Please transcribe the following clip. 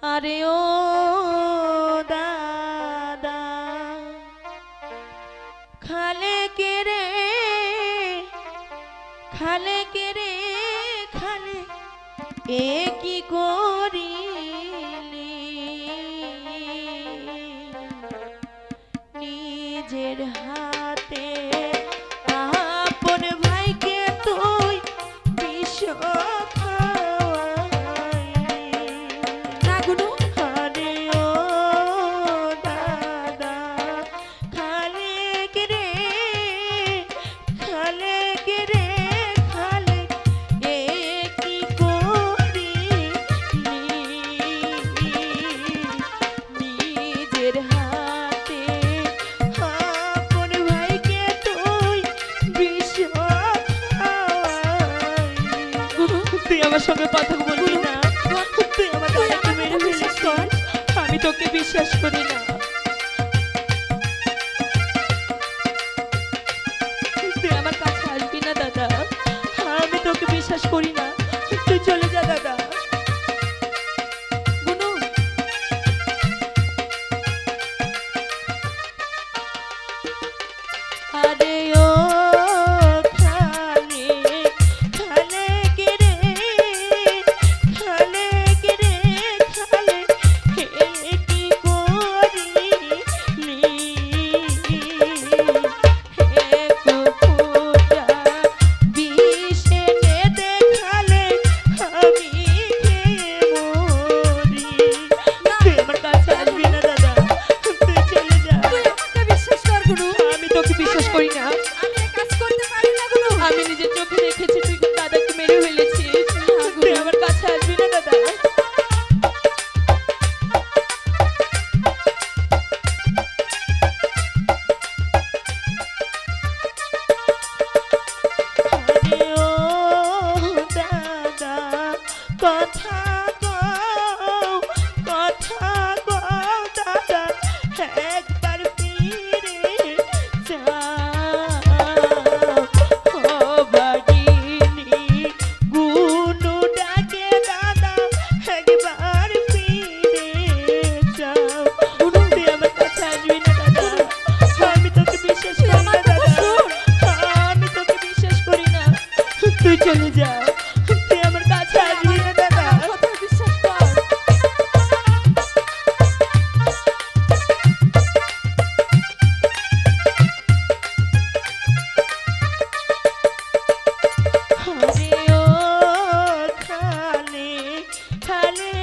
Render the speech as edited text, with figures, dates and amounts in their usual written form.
আরে ও দাদা খালে কে রে খালে কে রে খালে এ কি করিলি নিজের হাতে আপন ভাইকে তুই বিষ আমার সঙ্গে কথা বলবি না তুই আমার দাদাকে মেরে ফেলিস আমি তোকে বিশ্বাস করি না তুই আমার কাছে আসবি না দাদা আমি তোকে বিশ্বাস করি না তুই চলে যা দাদা বুনু আরে ও চলে যা তুই আমার কাছে আসবি না দাদা কথা বিশ্বাস কর আরে ও খালে খালে